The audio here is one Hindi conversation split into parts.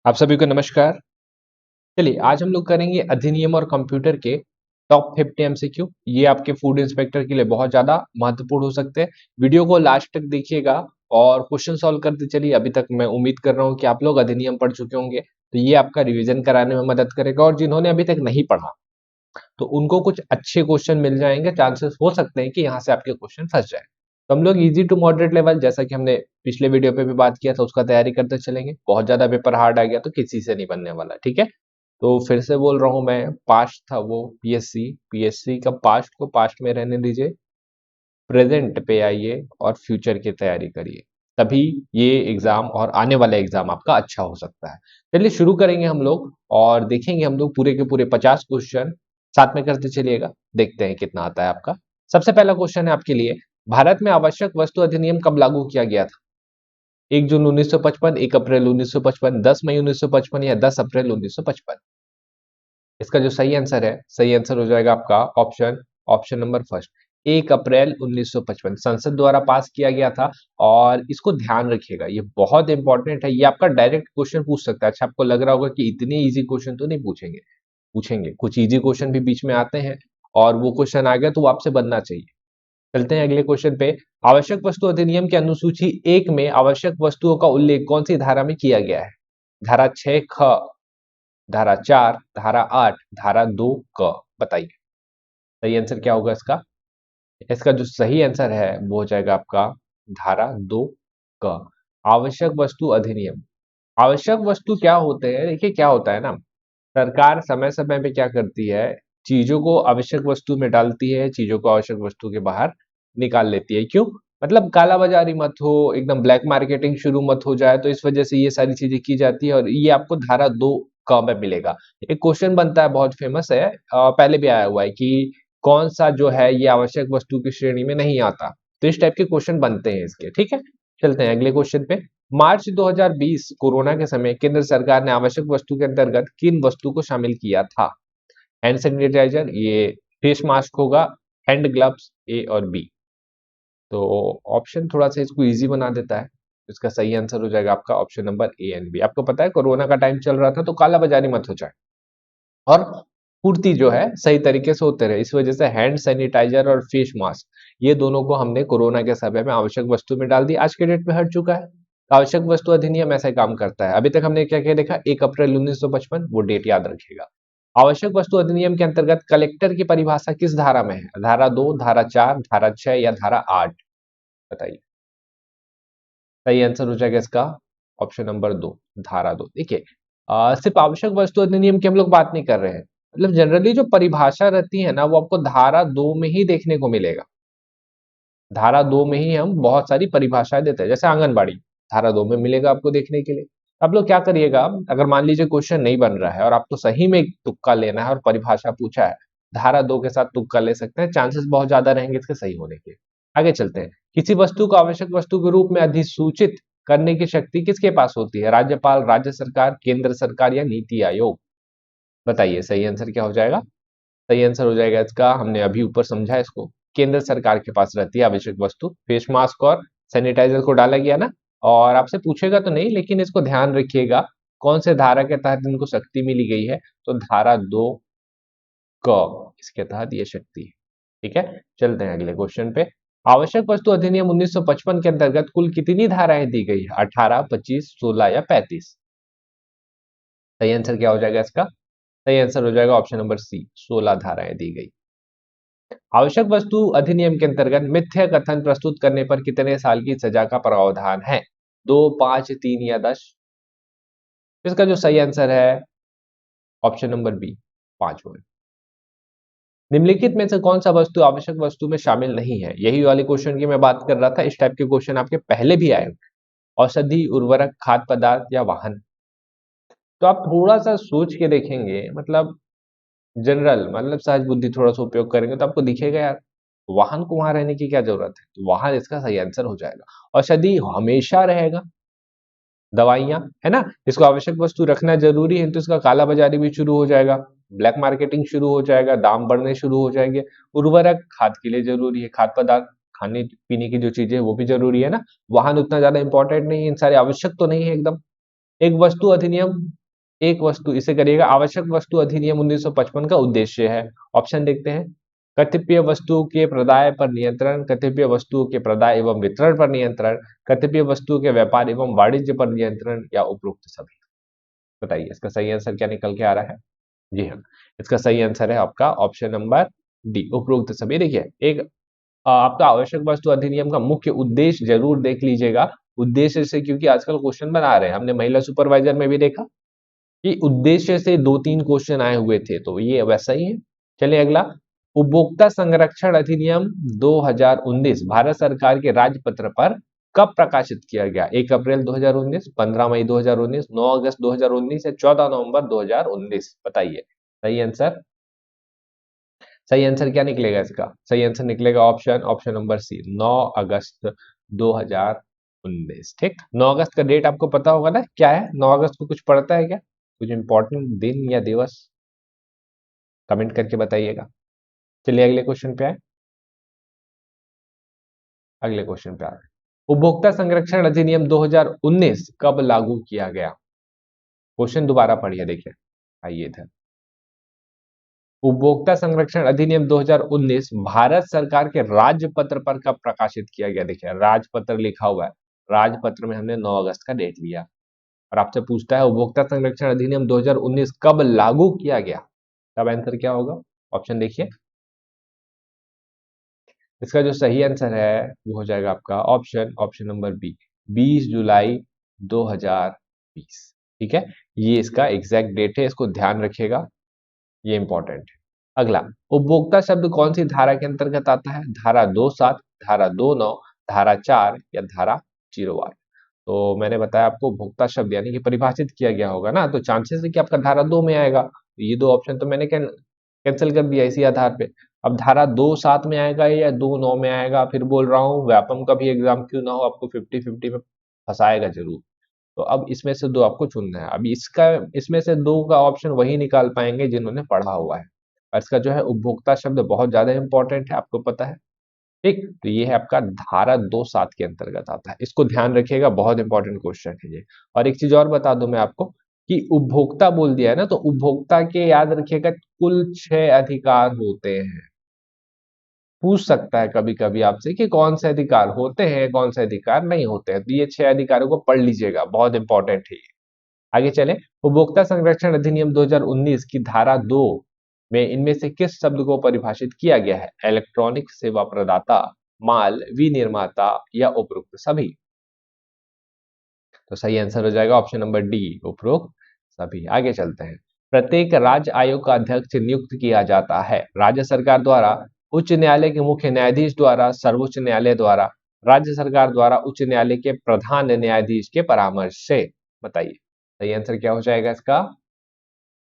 आप सभी को नमस्कार। चलिए आज हम लोग करेंगे अधिनियम और कंप्यूटर के टॉप 50 एमसीक्यू। ये आपके फूड इंस्पेक्टर के लिए बहुत ज्यादा महत्वपूर्ण हो सकते हैं। वीडियो को लास्ट तक देखिएगा और क्वेश्चन सॉल्व करते चलिए। अभी तक मैं उम्मीद कर रहा हूँ कि आप लोग अधिनियम पढ़ चुके होंगे, तो ये आपका रिवीजन कराने में मदद करेगा। और जिन्होंने अभी तक नहीं पढ़ा तो उनको कुछ अच्छे क्वेश्चन मिल जाएंगे। चांसेस हो सकते हैं कि यहाँ से आपके क्वेश्चन फंस जाए। तो हम लोग इजी टू मॉडरेट लेवल, जैसा कि हमने पिछले वीडियो पे भी बात किया था, उसका तैयारी करते चलेंगे। बहुत ज्यादा पेपर हार्ड आ गया तो किसी से नहीं बनने वाला, ठीक है। तो फिर से बोल रहा हूं, मैं पास्ट था वो पीएससी, पीएससी का पास्ट को पास्ट में रहने दीजिए, प्रेजेंट पे आइए और फ्यूचर की तैयारी करिए। तभी ये एग्जाम और आने वाला एग्जाम आपका अच्छा हो सकता है। चलिए शुरू करेंगे हम लोग और देखेंगे हम लोग पूरे के पूरे 50 क्वेश्चन साथ में करते चलिएगा। देखते हैं कितना आता है आपका। सबसे पहला क्वेश्चन है आपके लिए, भारत में आवश्यक वस्तु अधिनियम कब लागू किया गया था? 1 जून 1955, 1 अप्रैल 1955, 10 मई 1955 या 10 अप्रैल 1955? इसका जो सही आंसर है, सही आंसर हो जाएगा आपका ऑप्शन ऑप्शन नंबर फर्स्ट, 1 अप्रैल 1955 संसद द्वारा पास किया गया था। और इसको ध्यान रखिएगा, ये बहुत इंपॉर्टेंट है। ये आपका डायरेक्ट क्वेश्चन पूछ सकता है। अच्छा, आपको लग रहा होगा कि इतने इजी क्वेश्चन तो नहीं पूछेंगे, पूछेंगे कुछ इजी क्वेश्चन भी बीच में आते हैं। और वो क्वेश्चन आ गया तो वो आपसे बनना चाहिए। चलते हैं अगले क्वेश्चन पे। आवश्यक वस्तु अधिनियम की अनुसूची 1 में आवश्यक वस्तुओं का उल्लेख कौन सी धारा में किया गया है? धारा 6 ख, धारा 4, धारा 8, धारा 2 क? बताइए सही आंसर क्या होगा इसका। इसका जो सही आंसर है वो हो जाएगा आपका धारा 2 क, आवश्यक वस्तु अधिनियम। आवश्यक वस्तु क्या होते हैं? देखिए क्या होता है ना, सरकार समय समय पे क्या करती है, चीजों को आवश्यक वस्तु में डालती है, चीजों को आवश्यक वस्तु के बाहर निकाल लेती है। क्यों? मतलब कालाबाजारी मत हो, एकदम ब्लैक मार्केटिंग शुरू मत हो जाए, तो इस वजह से ये सारी चीजें की जाती है। और ये आपको धारा 2 क में मिलेगा। एक क्वेश्चन बनता है, बहुत फेमस है, पहले भी आया हुआ है कि कौन सा जो है ये आवश्यक वस्तु की श्रेणी में नहीं आता। तो इस टाइप के क्वेश्चन बनते हैं इसके, ठीक है। चलते हैं अगले क्वेश्चन पे। मार्च 2020 कोरोना के समय केंद्र सरकार ने आवश्यक वस्तु के अंतर्गत किन वस्तु को शामिल किया था? हैंड सैनिटाइजर, ये फेस मास्क होगा, हैंड ग्लव्स, ए और बी? तो ऑप्शन थोड़ा सा इसको इजी बना देता है। इसका सही आंसर हो जाएगा आपका option number A and B. आपको पता है कोरोना का टाइम चल रहा था तो काला बाजारी मत हो जाए और पूर्ति जो है सही तरीके से होते रहे। इस वजह से हैंड सैनिटाइजर और फेस मास्क, ये दोनों को हमने कोरोना के समय में आवश्यक वस्तु में डाल दिया। आज के डेट में हट चुका है। आवश्यक वस्तु अधिनियम ऐसा काम करता है। अभी तक हमने क्या क्या देखा, 1 अप्रैल 1955, वो डेट याद रखिएगा। आवश्यक वस्तु अधिनियम के अंतर्गत कलेक्टर की परिभाषा किस धारा में है? धारा 2, धारा 4, धारा 6 या धारा 8? बताइए सही आंसर हो जाएगा इसका ऑप्शन नंबर 2, धारा 2। देखिए सिर्फ आवश्यक वस्तु अधिनियम की हम लोग बात नहीं कर रहे हैं। मतलब जनरली जो परिभाषा रहती है ना, वो आपको धारा 2 में ही देखने को मिलेगा। धारा 2 में ही हम बहुत सारी परिभाषाएं देते हैं, जैसे आंगनबाड़ी धारा 2 में मिलेगा आपको देखने के लिए। आप लोग क्या करिएगा, अगर मान लीजिए क्वेश्चन नहीं बन रहा है और आपको सही में एक तुक्का लेना है और परिभाषा पूछा है, धारा 2 के साथ तुक्का ले सकते हैं, चांसेस बहुत ज्यादा रहेंगे इसके सही होने के। आगे चलते हैं। किसी वस्तु को आवश्यक वस्तु के रूप में अधिसूचित करने की शक्ति किसके पास होती है? राज्यपाल, राज्य सरकार, केंद्र सरकार या नीति आयोग? बताइए सही आंसर क्या हो जाएगा। सही आंसर हो जाएगा इसका, हमने अभी ऊपर समझा इसको, केंद्र सरकार के पास रहती है आवश्यक वस्तु। फेस मास्क और सैनिटाइजर को डाला गया ना। और आपसे पूछेगा तो नहीं, लेकिन इसको ध्यान रखिएगा कौन से धारा के तहत इनको शक्ति मिली गई है। तो धारा 2 क, इसके तहत ये शक्ति है, ठीक है। चलते हैं अगले क्वेश्चन पे। आवश्यक वस्तु अधिनियम 1955 के अंतर्गत कुल कितनी धाराएं दी गई है? 18, 25, 16 या 35? सही आंसर क्या हो जाएगा इसका। सही आंसर हो जाएगा ऑप्शन नंबर सी, 16 धाराएं दी गई। आवश्यक वस्तु अधिनियम के अंतर्गत मिथ्या कथन प्रस्तुत करने पर कितने साल की सजा का प्रावधान है? 2, 5, 3 या 10? इसका जो सही आंसर है ऑप्शन नंबर बी, 5 वर्ष। निम्नलिखित में से कौन सा वस्तु आवश्यक वस्तु में शामिल नहीं है? यही वाले क्वेश्चन की मैं बात कर रहा था। इस टाइप के क्वेश्चन आपके पहले भी आए। औषधि, उर्वरक, खाद्य पदार्थ या वाहन? तो आप थोड़ा सा सोच के देखेंगे, मतलब जनरल, मतलब सहज बुद्धि थोड़ा सा उपयोग करेंगे तो आपको दिखेगा यार, वाहन को वहां रहने की क्या जरूरत है। तो वाहन इसका सही आंसर हो जाएगा। औषधि हमेशा रहेगा, दवाइयां, है ना, इसको आवश्यक वस्तु रखना जरूरी है, तो इसका काला बाजारी भी शुरू हो जाएगा, ब्लैक मार्केटिंग शुरू हो जाएगा, दाम बढ़ने शुरू हो जाएंगे। उर्वरक खाद के लिए जरूरी है, खाद्य पदार्थ खाने पीने की जो चीजें वो भी जरूरी है ना। वाहन उतना ज्यादा इंपॉर्टेंट नहीं है, इन सारे आवश्यक तो नहीं है एकदम। एक वस्तु अधिनियम, एक वस्तु इसे करिएगा, आवश्यक वस्तु अधिनियम 1955 का उद्देश्य है। ऑप्शन देखते हैं, कतिपय वस्तुओं के प्रदाय पर नियंत्रण, कतिपय वस्तुओं के प्रदाय एवं वितरण पर नियंत्रण, कतिपय वस्तुओं के व्यापार एवं वाणिज्य पर नियंत्रण, या उपरोक्त सभी। बताइए इसका सही आंसर क्या निकल के आ रहा है। जी हाँ, इसका सही आंसर है आपका ऑप्शन नंबर डी, उपरोक्त सभी। देखिए एक आपका आवश्यक वस्तु अधिनियम का मुख्य उद्देश्य जरूर देख लीजिएगा, उद्देश्य से, क्योंकि आजकल क्वेश्चन बना रहे हैं, हमने महिला सुपरवाइजर में भी देखा कि उद्देश्य से 2-3 क्वेश्चन आए हुए थे, तो ये वैसा ही है। चलिए अगला, उपभोक्ता संरक्षण अधिनियम 2019 भारत सरकार के राजपत्र पर कब प्रकाशित किया गया? 1 अप्रैल 2019, 15 मई 2019, 9 अगस्त 2019 या 14 नवंबर 2019? बताइए सही आंसर। सही आंसर क्या निकलेगा इसका? सही आंसर निकलेगा ऑप्शन नंबर सी, 9 अगस्त 2019। ठीक, 9 अगस्त का डेट आपको पता होगा ना क्या है? 9 अगस्त को कुछ पड़ता है क्या? कुछ इंपॉर्टेंट दिन या दिवस? कमेंट करके बताइएगा। चलिए अगले क्वेश्चन पे आए। अगले क्वेश्चन पे आ रहे, उपभोक्ता संरक्षण अधिनियम 2019 कब लागू किया गया? क्वेश्चन दोबारा पढ़िए, देखिए आइए इधर। उपभोक्ता संरक्षण अधिनियम 2019 भारत सरकार के राजपत्र पर कब प्रकाशित किया गया? देखिए राजपत्र लिखा हुआ है, राजपत्र में हमने 9 अगस्त का डेट लिया, और आपसे पूछता है उपभोक्ता संरक्षण अधिनियम 2019 कब लागू किया गया, तब आंसर क्या होगा? ऑप्शन देखिए, इसका जो सही आंसर है वो हो जाएगा आपका ऑप्शन नंबर बी, 20 जुलाई 2020। ठीक है, ये इसका एग्जैक्ट डेट है, इसको ध्यान रखिएगा, ये इंपॉर्टेंट है। अगला, उपभोक्ता शब्द कौन सी धारा के अंतर्गत आता है? धारा 27, धारा 29, धारा 4 या धारा 08? तो मैंने बताया आपको उपभोक्ता शब्द यानी कि परिभाषित किया गया होगा ना, तो चांसेस है कि आपका धारा 2 में आएगा। तो ये 2 ऑप्शन तो मैंने कैंसिल कर दिया इसी आधार पे। अब धारा 2-7 में आएगा या 2-9 में आएगा, फिर बोल रहा हूँ व्यापम का भी एग्जाम क्यों ना हो, आपको 50-50 में फंसाएगा जरूर। तो अब इसमें से 2 आपको चुनना है। अब इसमें से 2 का ऑप्शन वही निकाल पाएंगे जिन्होंने पढ़ा हुआ है, और इसका जो है उपभोक्ता शब्द बहुत ज्यादा इंपॉर्टेंट है, आपको पता है। ठीक, तो ये है आपका धारा 2-7 के अंतर्गत आता है, इसको ध्यान रखिएगा, बहुत इंपॉर्टेंट क्वेश्चन है ये। और एक चीज और बता दूं मैं आपको कि उपभोक्ता बोल दिया है ना, तो उपभोक्ता के याद रखिएगा कुल 6 अधिकार होते हैं। पूछ सकता है कभी कभी आपसे कि कौन से अधिकार होते हैं, कौन से अधिकार नहीं होते हैं, तो ये 6 अधिकारों को पढ़ लीजिएगा, बहुत इंपॉर्टेंट है ये। आगे चले, उपभोक्ता संरक्षण अधिनियम 2019 की धारा 2 में इनमें से किस शब्द को परिभाषित किया गया है? इलेक्ट्रॉनिक सेवा प्रदाता, माल विनिर्माता या उपरोक्त सभी? तो सही आंसर हो जाएगा ऑप्शन नंबर डी, उपरोक्त सभी। आगे चलते हैं, प्रत्येक राज्य आयोग का अध्यक्ष नियुक्त किया जाता है राज्य सरकार द्वारा, उच्च न्यायालय के मुख्य न्यायाधीश द्वारा, सर्वोच्च न्यायालय द्वारा, राज्य सरकार द्वारा, उच्च न्यायालय के प्रधान न्यायाधीश के परामर्श से? बताइए सही आंसर क्या हो जाएगा इसका?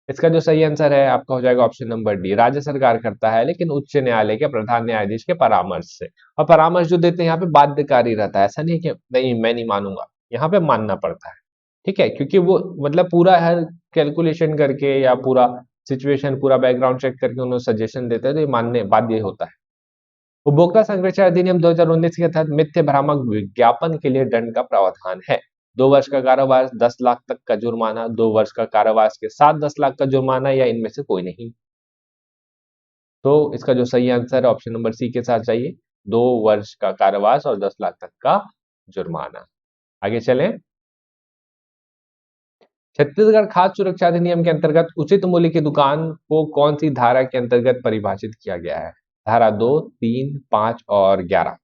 इसका जो सही आंसर है आपका हो जाएगा ऑप्शन नंबर डी, राज्य सरकार करता है लेकिन उच्च न्यायालय के प्रधान न्यायाधीश के परामर्श से। और परामर्श जो देते हैं यहाँ पे बाध्यकारी रहता है, ऐसा नहीं कि नहीं मैं नहीं मानूंगा, यहाँ पे मानना पड़ता है। ठीक है, क्योंकि वो मतलब पूरा हर कैलकुलेशन करके या पूरा सिचुएशन पूरा बैकग्राउंड चेक करके उन्हें सजेशन देते हैं, तो ये मानने बाध्य होता है। उपभोक्ता संरक्षण अधिनियम 2019 के तहत मिथ्या भ्रामक विज्ञापन के लिए दंड का प्रावधान है। 2 वर्ष का कारावास, 10 लाख तक का जुर्माना, 2 वर्ष का कारावास के साथ 10 लाख का जुर्माना, या इनमें से कोई नहीं? तो इसका जो सही आंसर है ऑप्शन नंबर सी के साथ जाइए, 2 वर्ष का कारावास और 10 लाख तक का जुर्माना। आगे चलें, छत्तीसगढ़ खाद्य सुरक्षा अधिनियम के अंतर्गत उचित मूल्य की दुकान को कौन सी धारा के अंतर्गत परिभाषित किया गया है? धारा 2, 3, 5 और 11?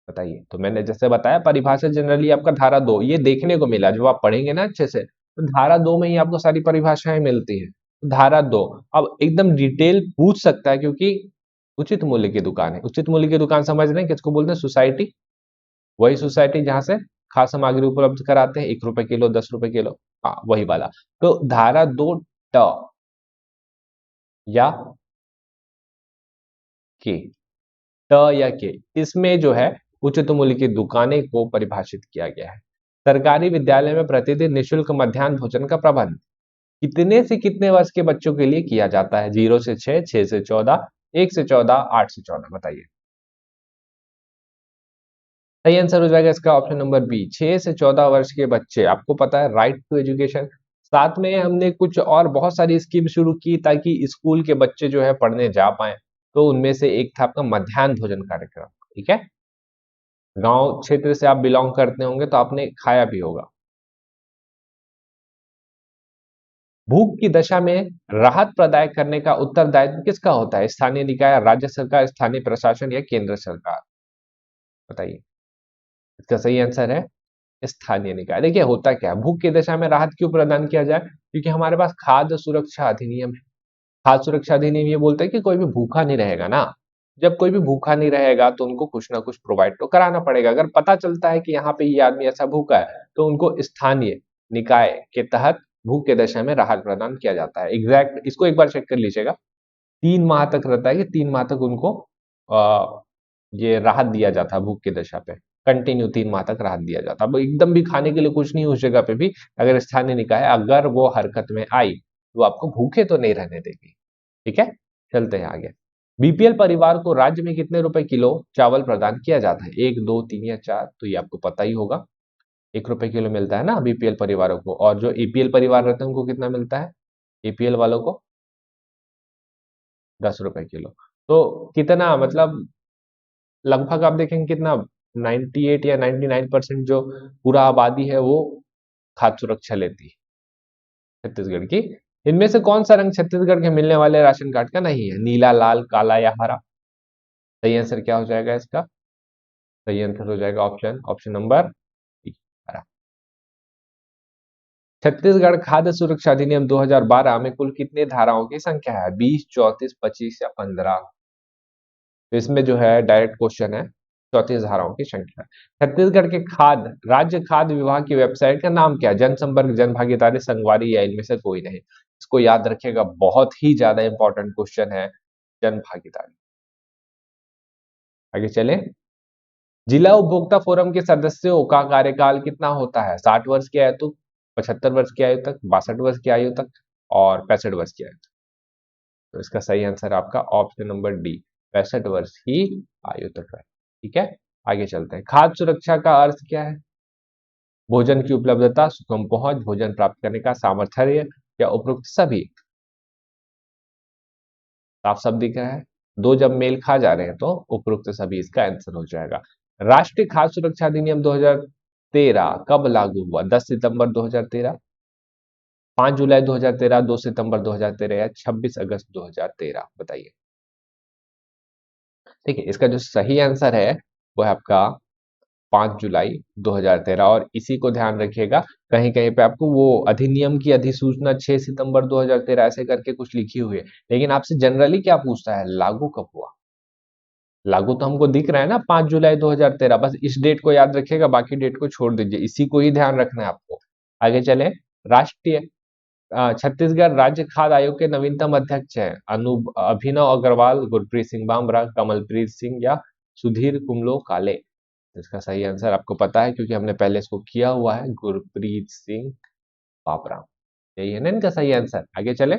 बताइए। तो मैंने जैसे बताया परिभाषा जनरली आपका धारा 2 ये देखने को मिला, जब आप पढ़ेंगे ना अच्छे से तो धारा 2 में ही आपको सारी परिभाषाएं मिलती हैं। तो धारा 2 अब एकदम डिटेल पूछ सकता है, क्योंकि उचित मूल्य की दुकान है। उचित मूल्य की दुकान समझ रहे हैं किसको बोलते हैं? सोसाइटी, वही सोसाइटी जहां से खाद्य सामग्री उपलब्ध कराते हैं, 1 रुपए किलो, 10 रुपए किलो, हाँ वही वाला। तो धारा 2 ट या के, ट या के, इसमें जो है उचित मूल्य की दुकानें को परिभाषित किया गया है। सरकारी विद्यालय में प्रतिदिन निशुल्क मध्याह्न भोजन का प्रबंध कितने से कितने वर्ष के बच्चों के लिए किया जाता है? 0 से 6, 6 से 14, 1 से 14, 8 से 14? बताइए। सही आंसर हो जाएगा इसका ऑप्शन नंबर बी, 6 से 14 वर्ष के बच्चे। आपको पता है राइट टू एजुकेशन। साथ में हमने कुछ और बहुत सारी स्कीम शुरू की ताकि स्कूल के बच्चे जो है पढ़ने जा पाए। तो उनमें से एक था आपका मध्याह्न भोजन कार्यक्रम। ठीक है, गांव क्षेत्र से आप बिलोंग करते होंगे तो आपने खाया भी होगा। भूख की दशा में राहत प्रदान करने का उत्तरदायित्व किसका होता है? स्थानीय निकाय, राज्य सरकार, स्थानीय प्रशासन या केंद्र सरकार? बताइए। इसका सही आंसर है स्थानीय निकाय। देखिए होता क्या है, भूख की दशा में राहत क्यों प्रदान किया जाए? क्योंकि हमारे पास खाद्य सुरक्षा अधिनियम है। खाद्य सुरक्षा अधिनियम ये बोलता है कि कोई भी भूखा नहीं रहेगा ना। जब कोई भी भूखा नहीं रहेगा तो उनको कुछ ना कुछ प्रोवाइड तो कराना पड़ेगा। अगर पता चलता है कि यहाँ पे ये आदमी ऐसा भूखा है तो उनको स्थानीय निकाय के तहत भूख की दशा में राहत प्रदान किया जाता है। एग्जैक्ट इसको एक बार चेक कर लीजिएगा। 3 माह तक रहता है कि 3 माह तक उनको ये राहत दिया जाता है भूख की दशा पे। कंटिन्यू 3 माह तक राहत दिया जाता है। अब एकदम भी खाने के लिए कुछ नहीं उस जगह पे भी, अगर स्थानीय निकाय अगर वो हरकत में आई तो आपको भूखे तो नहीं रहने देगी। ठीक है, चलते हैं आगे। बीपीएल परिवार को राज्य में कितने रुपए किलो चावल प्रदान किया जाता है? 1, 2, 3 या 4? तो ये आपको पता ही होगा। 1 रुपए किलो मिलता है ना बीपीएल परिवारों को, और जो एपीएल परिवार रहते हैं उनको कितना मिलता है? एपीएल वालों को 10 रुपए किलो। तो कितना मतलब लगभग आप देखेंगे कितना 98 या 99% जो पूरा आबादी है वो खाद्य सुरक्षा लेती है छत्तीसगढ़ की। इनमें से कौन सा रंग छत्तीसगढ़ के मिलने वाले राशन कार्ड का नहीं है? नीला, लाल, काला या हरा? सही आंसर क्या हो जाएगा इसका? सही आंसर हो जाएगा ऑप्शन ऑप्शन नंबर डी, हरा। छत्तीसगढ़ खाद्य सुरक्षा अधिनियम 2012 में कुल कितने धाराओं की संख्या है? 20, 34, 25 या 15? तो इसमें जो है डायरेक्ट क्वेश्चन है, 34 धाराओं की संख्या। छत्तीसगढ़ के खाद्य राज्य खाद्य विभाग की वेबसाइट का नाम क्या है? जनसंपर्क, जनभागीदारी, संगवारी या इनमें से कोई नहीं? इसको याद रखिएगा, बहुत ही ज्यादा इंपॉर्टेंट क्वेश्चन है जनभागीदारी। आगे चले। जिला उपभोक्ता फोरम के सदस्यों का कार्यकाल कितना होता है? 60 वर्ष की आयु तक, 75 वर्ष की आयु तक, 62 वर्ष की आयु तक और 65 वर्ष की आयु तक? तो इसका सही आंसर आपका ऑप्शन नंबर डी, 65 वर्ष की आयु तक है। ठीक है, आगे चलते हैं। खाद्य सुरक्षा का अर्थ क्या है? भोजन की उपलब्धता, सुगम पहुंच, भोजन प्राप्त करने का सामर्थ्य या उपरोक्त सभी? साफ साफ दिख रहा है, दो जब मेल खा जा रहे हैं तो उपरोक्त सभी इसका आंसर हो जाएगा। राष्ट्रीय खाद्य सुरक्षा अधिनियम 2013 कब लागू हुआ? 10 सितंबर 2013, 5 जुलाई 2013, 2 सितंबर 2013 या 26 अगस्त 2013? बताइए। देखिए इसका जो सही आंसर है वो है आपका 5 जुलाई 2013। और इसी को ध्यान रखिएगा, कहीं कहीं पे आपको वो अधिनियम की अधिसूचना 6 सितंबर 2013 ऐसे करके कुछ लिखी हुई है, लेकिन आपसे जनरली क्या पूछता है? लागू कब हुआ? लागू तो हमको दिख रहा है ना 5 जुलाई 2013, बस इस डेट को याद रखिएगा, बाकी डेट को छोड़ दीजिए, इसी को ही ध्यान रखना है आपको। आगे चले। राष्ट्रीय छत्तीसगढ़ राज्य खाद्य आयोग के नवीनतम अध्यक्ष हैं अनु अभिनव अग्रवाल, गुरप्रीत सिंह बामरा, कमलप्रीत सिंह या सुधीर कुमलो काले? इसका सही आंसर आपको पता है क्योंकि हमने पहले इसको किया हुआ है, गुरप्रीत सिंह बामरा। यही है ना इनका सही आंसर। आगे चले।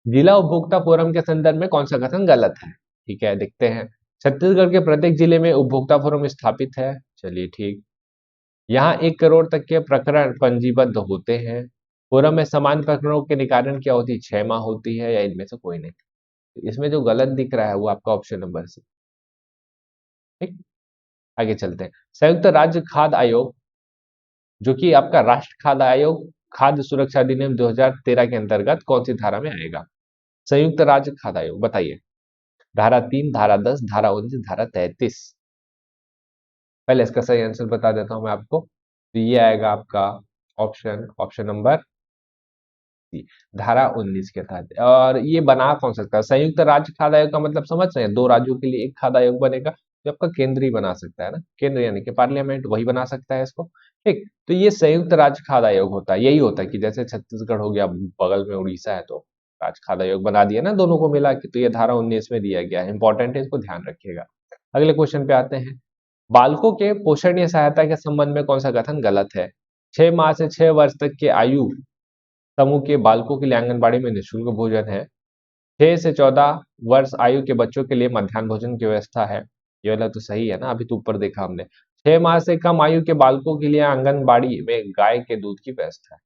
जिला उपभोक्ता फोरम के संदर्भ में कौन सा कथन गलत है? ठीक है, देखते हैं। छत्तीसगढ़ के प्रत्येक जिले में उपभोक्ता फोरम स्थापित है। चलिए ठीक। यहाँ 1 करोड़ तक के प्रकरण पंजीबद्ध होते हैं। फोरम में समान प्रकरणों के निकारण क्या होती है? 6 माह होती है या इनमें से कोई नहीं? तो इसमें जो गलत दिख रहा है वो आपका ऑप्शन नंबर सी। ठीक, आगे चलते हैं। संयुक्त राज्य खाद्य आयोग, जो कि आपका राष्ट्र खाद्य आयोग खाद्य सुरक्षा अधिनियम 2013 के अंतर्गत कौन सी धारा में आएगा? संयुक्त राज्य खाद्य आयोग, बताइए। धारा 3, धारा 10, धारा 19, धारा 33? पहले इसका सही आंसर बता देता हूं मैं आपको, तो ये आएगा आपका ऑप्शन ऑप्शन नंबर सी, धारा 19 के तहत। और ये बना कौन सकता है? संयुक्त राज्य खाद्य आयोग का मतलब समझ रहे हैं, 2 राज्यों के लिए एक खाद्य आयोग बनेगा जो आपका केंद्र ही बना सकता है ना, केंद्र यानी कि पार्लियामेंट, वही बना सकता है इसको। ठीक, तो ये संयुक्त राज्य खाद्य आयोग होता है, यही होता है कि जैसे छत्तीसगढ़ हो गया, बगल में उड़ीसा है, तो राज्य खाद्य आयोग बना दिया ना दोनों को मिला के, तो ये धारा 19 में दिया गया है, इंपॉर्टेंट है, इसको ध्यान रखिएगा। अगले क्वेश्चन पे आते हैं। बालकों के पोषणीय सहायता के संबंध में कौन सा कथन गलत है? 6 माह से 6 वर्ष तक के आयु समूह के बालकों के लिए आंगनबाड़ी में निःशुल्क भोजन है। 6 से 14 वर्ष आयु के बच्चों के लिए मध्याह्न भोजन की व्यवस्था है। ये वाला तो सही है ना, अभी तो ऊपर देखा हमने। 6 माह से कम आयु के बालकों के लिए आंगनबाड़ी में गाय के दूध की व्यवस्था है।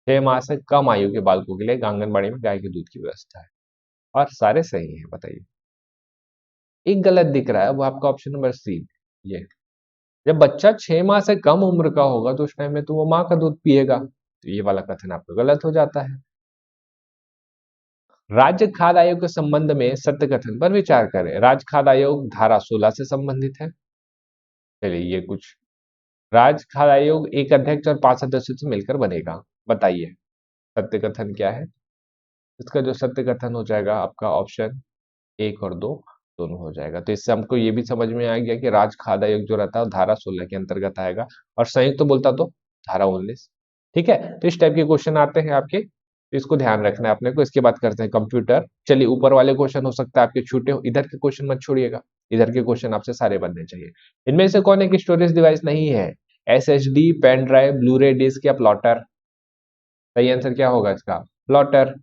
6 माह से कम आयु के बालकों के लिए आंगनबाड़ी में गाय के दूध की व्यवस्था है, और सारे सही हैं, बताइए। एक गलत दिख रहा है, वो आपका ऑप्शन नंबर सी। ये जब बच्चा 6 माह से कम उम्र का होगा तो उस टाइम में तो वो माँ का दूध पिएगा, तो ये वाला कथन आपका गलत हो जाता है। राज्य खाद्य आयोग के संबंध में सत्य कथन पर विचार करें। राज्य खाद्य आयोग धारा 16 से संबंधित है। चलिए ये कुछ, राज्य खाद्य आयोग एक अध्यक्ष और 5 सदस्यों से मिलकर बनेगा, बताइए सत्य कथन क्या है। इसका जो सत्य कथन हो जाएगा आपका ऑप्शन 1 और 2 दोनों हो जाएगा। तो इससे हमको ये भी समझ में आ गया कि राज्य खाद्य आयोग जो रहता है वो धारा 16 के अंतर्गत आएगा, और संयुक्त तो बोलता तो धारा 19। ठीक है, तो इस टाइप के क्वेश्चन आते हैं आपके, तो इसको ध्यान रखना है अपने को। इसके बाद करते हैं कंप्यूटर। चलिए ऊपर वाले क्वेश्चन हो सकता है आपके छूटे हो, इधर के क्वेश्चन मत छोड़िएगा, इधर के क्वेश्चन आपसे सारे बनने चाहिए। इनमें से कौन एक स्टोरेज डिवाइस नहीं है? SSD, pen drive, Blu-ray disc या प्लॉटर? सही आंसर क्या होगा इसका? प्लॉटर।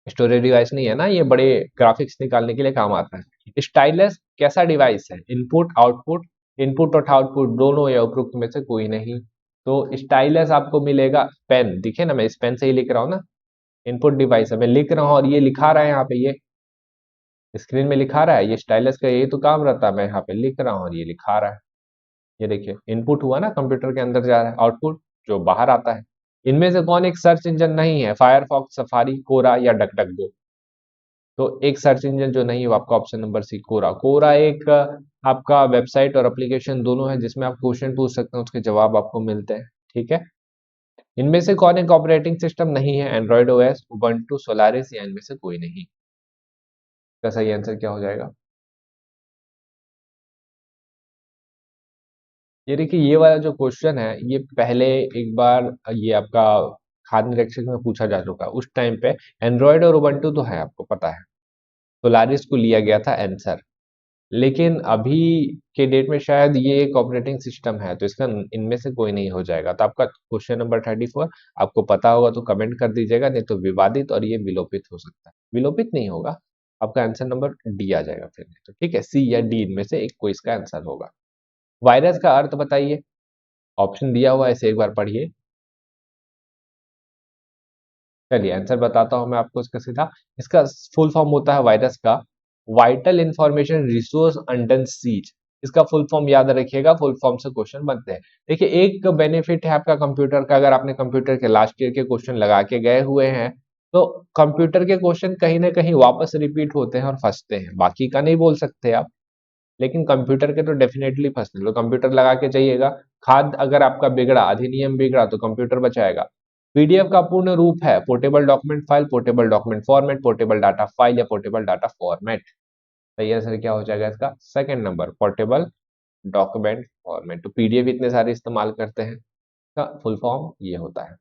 स्टोरेज डिवाइस नहीं है ना, ये बड़े ग्राफिक्स निकालने के लिए काम आता है। स्टाइलस कैसा डिवाइस है? इनपुट आउटपुट, इनपुट और आउटपुट दोनों या उपरोक्त में से कोई नहीं। तो स्टाइलस आपको मिलेगा पेन, दिखे ना, मैं इस पेन से ही लिख रहा हूँ ना। इनपुट डिवाइस है, मैं लिख रहा हूँ और ये लिखा रहा है यहाँ पे, ये स्क्रीन में लिखा रहा है, ये स्टाइलस का यही तो काम रहता है, मैं यहाँ पे लिख रहा हूँ और ये लिखा रहा है। ये देखिए इनपुट हुआ ना, कंप्यूटर के अंदर जा रहा है, आउटपुट जो बाहर आता है। इनमें से कौन एक सर्च इंजन नहीं है? फायरफॉक्स, सफारी, कोरा या डकडकगो? तो एक सर्च इंजन जो नहीं है वो आपका ऑप्शन नंबर सी कोरा। कोरा एक आपका वेबसाइट और एप्लीकेशन दोनों है जिसमें आप क्वेश्चन पूछ सकते हैं, उसके जवाब आपको मिलते हैं। ठीक है, इनमें से कौन एक ऑपरेटिंग सिस्टम नहीं है? एंड्रॉइड ओएस, उबंटू, सोलारिस या इनमें से कोई नहीं? इसका सही आंसर क्या हो जाएगा? ये देखिए ये वाला जो क्वेश्चन है ये पहले एक बार ये आपका खाद्य निरीक्षक में पूछा जा चुका है। उस टाइम पे एंड्रॉइड और उबंटू तो है, आपको पता है, सोलारिस को लिया गया था आंसर। लेकिन अभी के डेट में शायद ये एक ऑपरेटिंग सिस्टम है, तो इसका इनमें से कोई नहीं हो जाएगा। तो आपका क्वेश्चन नंबर 34 आपको पता होगा तो कमेंट कर दीजिएगा, नहीं तो विवादित और ये विलोपित हो सकता है। विलोपित नहीं होगा, आपका आंसर नंबर डी आ जाएगा फिर, तो ठीक है, सी या डी इनमें से एक कोई इसका आंसर होगा। वायरस का अर्थ बताइए, ऑप्शन दिया हुआ है, इसे एक बार पढ़िए। चलिए आंसर बताता हूं मैं आपको इसका सीधा। इसका फुल फॉर्म होता है वायरस का vital information resource under seize. इसका फुल फॉर्म याद रखिएगा, फुल फॉर्म से क्वेश्चन बनते हैं। देखिए एक बेनिफिट है आपका कंप्यूटर का, अगर आपने कंप्यूटर के लास्ट ईयर के क्वेश्चन लगा के गए हुए हैं तो कंप्यूटर के क्वेश्चन कहीं ना कहीं वापस रिपीट होते हैं और फंसते हैं। बाकी का नहीं बोल सकते आप, लेकिन कंप्यूटर के तो डेफिनेटली फंसते हैं। तो कंप्यूटर लगा के जाइएगा। खाद अगर आपका बिगड़ा, अधिनियम बिगड़ा तो कंप्यूटर बचाएगा। पीडीएफ का पूर्ण रूप है portable document file, portable document format, portable data file या पोर्टेबल डाटा फॉर्मेट? सही आंसर क्या हो जाएगा इसका? Second number, portable document format. तो पीडीएफ इतने सारे इस्तेमाल करते हैं, का फुल फॉर्म ये होता है।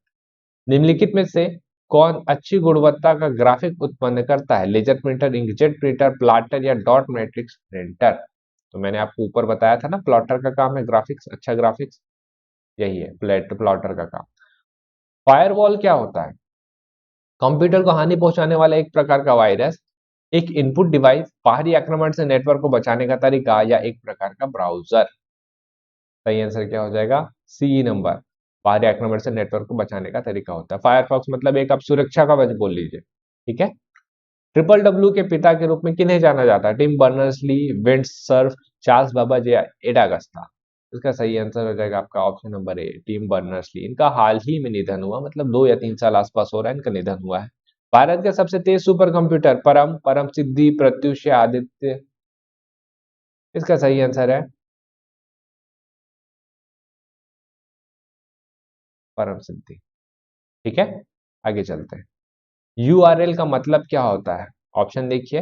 निम्नलिखित में से कौन अच्छी गुणवत्ता का ग्राफिक उत्पन्न करता है? Laser printer, inkjet printer, plotter या डॉट मैट्रिक्स प्रिंटर? तो मैंने आपको ऊपर बताया था ना, प्लॉटर का काम है ग्राफिक्स, अच्छा ग्राफिक्स, यही है प्लॉटर का काम। फायरवॉल क्या होता है? कंप्यूटर को हानि पहुंचाने वाला एक प्रकार का वायरस, एक इनपुट डिवाइस, बाहरी आक्रमण से नेटवर्क को बचाने का तरीका या एक प्रकार का ब्राउजर? सही आंसर क्या हो जाएगा? सी नंबर, बाहरी आक्रमण से नेटवर्क को बचाने का तरीका होता है। फायरफॉक्स मतलब एक आप सुरक्षा का वजह बोल लीजिए। ठीक है, ट्रिपल डब्ल्यू के पिता के रूप में किन्हें जाना जाता है? Tim Berners Lee, Vint Cerf, Charles Babbage या एडा अगस्ता? इसका सही आंसर हो जाएगा आपका option number A, Tim Berners Lee. इनका हाल ही में निधन हुआ, मतलब 2 या 3 साल आसपास हो रहा है इनका निधन हुआ है। भारत का सबसे तेज सुपर कंप्यूटर, परम, परम सिद्धि, प्रत्युष या आदित्य? इसका सही आंसर है परम सिद्धि। ठीक है, आगे चलते हैं। यूआरएल का मतलब क्या होता है? ऑप्शन देखिए।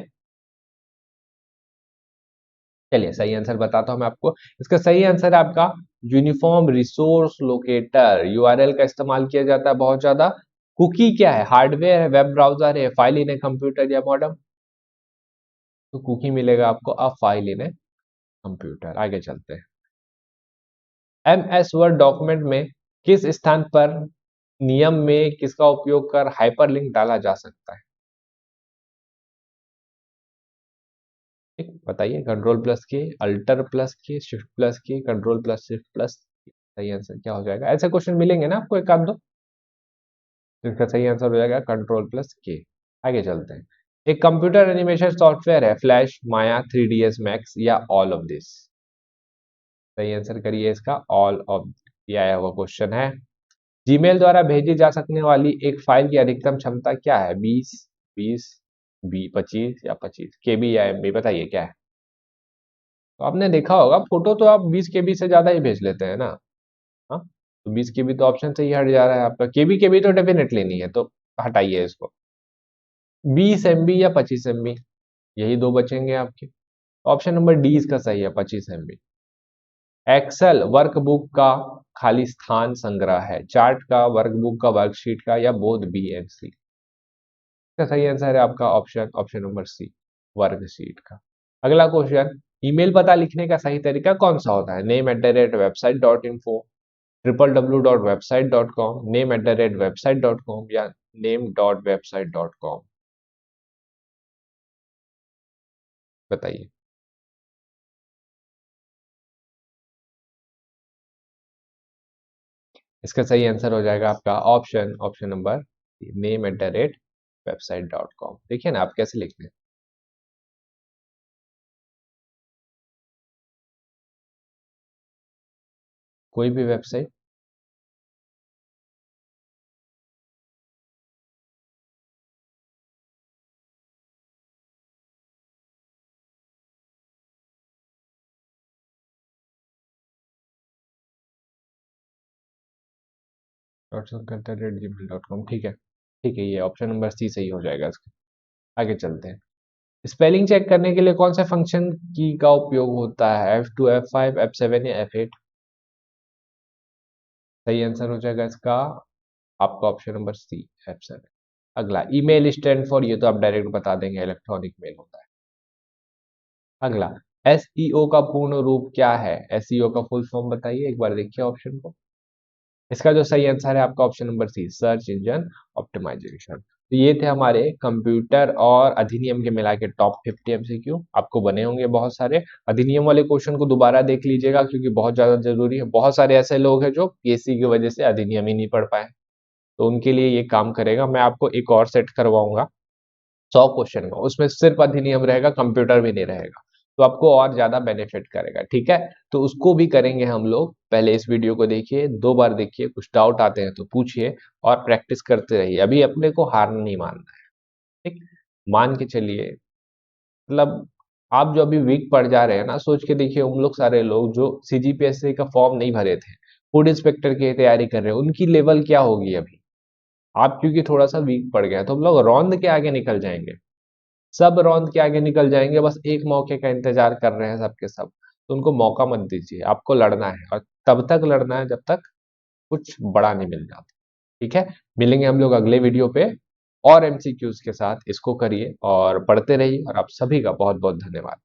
चलिए सही आंसर बताता हूं मैं आपको। इसका सही आंसर है आपका यूनिफॉर्म रिसोर्स लोकेटर। यूआरएल का इस्तेमाल किया जाता है बहुत ज्यादा। कुकी क्या है? हार्डवेयर है, वेब ब्राउजर है, फाइल इन ए कंप्यूटर या मॉडम? तो कुकी मिलेगा आपको a file in a computer. आगे चलते हैं। एमएस वर्ड डॉक्यूमेंट में किस स्थान पर नियम में किसका उपयोग कर हाइपरलिंक डाला जा सकता है? ठीक, बताइए। कंट्रोल प्लस के, अल्टर प्लस के, शिफ्ट प्लस के, कंट्रोल प्लस शिफ्ट प्लस, सही आंसर क्या हो जाएगा? ऐसे क्वेश्चन मिलेंगे ना आपको एक आध दो, तो इसका सही आंसर हो जाएगा कंट्रोल प्लस के। आगे चलते हैं। एक कंप्यूटर एनिमेशन सॉफ्टवेयर है फ्लैश, माया, 3ds मैक्स या ऑल ऑफ दिस? सही आंसर करिए इसका ऑल ऑफ, ये आया हुआ क्वेश्चन है। जीमेल द्वारा भेजी जा सकने वाली एक फाइल की अधिकतम क्षमता क्या है? 20, 20, 25 या 25 केबी या एमबी? बताइए क्या है? तो आपने देखा होगा फोटो तो आप 20 केबी से ज्यादा ही भेज लेते हैं ना। हाँ, तो 20 केबी तो ऑप्शन से ही हट जा रहा है आपका, केबी केबी तो डेफिनेटली नहीं है, तो हटाइए इसको। 20 एमबी या 25 एमबी, यही दो बचेंगे आपके। ऑप्शन नंबर डी इसका सही है, 25 एमबी। एक्सेल वर्कबुक का खाली स्थान संग्रह है, चार्ट का, वर्कबुक का, वर्कशीट का या बोथ बी एंड सी? इसका सही आंसर है आपका option option number C, worksheet का। अगला क्वेश्चन, ईमेल पता लिखने का सही तरीका कौन सा होता है? name@website.info, www.website.com, name@website.com या name.website.com? बताइए। इसका सही आंसर हो जाएगा आपका ऑप्शन ऑप्शन नंबर name@website.com। देखिए ना आप कैसे लिखते हैं। कोई भी वेबसाइट। gmail.com, ठीक है, ये ऑप्शन नंबर सी सही हो जाएगा इसका। आगे चलते हैं। स्पेलिंग चेक करने के लिए कौन से फंक्शन की का उपयोग होता है? F2, F5, F7 या F8? सही आंसर हो जाएगा इसका आपका ऑप्शन नंबर सी, F7। अगला, ईमेल स्टैंड फॉर, ये तो आप डायरेक्ट बता देंगे, इलेक्ट्रॉनिक मेल होता है। अगला, एसईओ का पूर्ण रूप क्या है? एसईओ का फुल फॉर्म बताइए, एक बार देखिए ऑप्शन को। इसका जो सही आंसर है आपका option number C, search engine optimisation. तो ये थे हमारे कंप्यूटर और अधिनियम के मिला के टॉप 50 एमसीक्यू। आपको बने होंगे बहुत सारे। अधिनियम वाले क्वेश्चन को दोबारा देख लीजिएगा क्योंकि बहुत ज्यादा जरूरी है। बहुत सारे ऐसे लोग हैं जो पीएससी की वजह से अधिनियम ही नहीं पढ़ पाए, तो उनके लिए ये काम करेगा। मैं आपको एक और सेट करवाऊंगा 100 क्वेश्चन का, उसमें सिर्फ अधिनियम रहेगा, कंप्यूटर भी नहीं रहेगा, तो आपको और ज्यादा बेनिफिट करेगा। ठीक है, तो उसको भी करेंगे हम लोग। पहले इस वीडियो को देखिए, 2 बार देखिए, कुछ डाउट आते हैं तो पूछिए और प्रैक्टिस करते रहिए। अभी अपने को हार नहीं मानना है। ठीक, मान के चलिए, मतलब आप जो अभी वीक पड़ जा रहे हैं ना, सोच के देखिए उन लोग सारे लोग जो सीजीपीएससी का फॉर्म नहीं भरे थे, फूड इंस्पेक्टर की तैयारी कर रहे हैं, उनकी लेवल क्या होगी अभी? आप क्योंकि थोड़ा सा वीक पड़ गया तो हम लोग रौंद के आगे निकल जाएंगे, सब रौंद के आगे निकल जाएंगे। बस एक मौके का इंतजार कर रहे हैं सबके सब, तो उनको मौका मत दीजिए। आपको लड़ना है और तब तक लड़ना है जब तक कुछ बड़ा नहीं मिल जाता। ठीक है, मिलेंगे हम लोग अगले वीडियो पे और एमसीक्यूज के साथ। इसको करिए और पढ़ते रहिए, और आप सभी का बहुत बहुत धन्यवाद।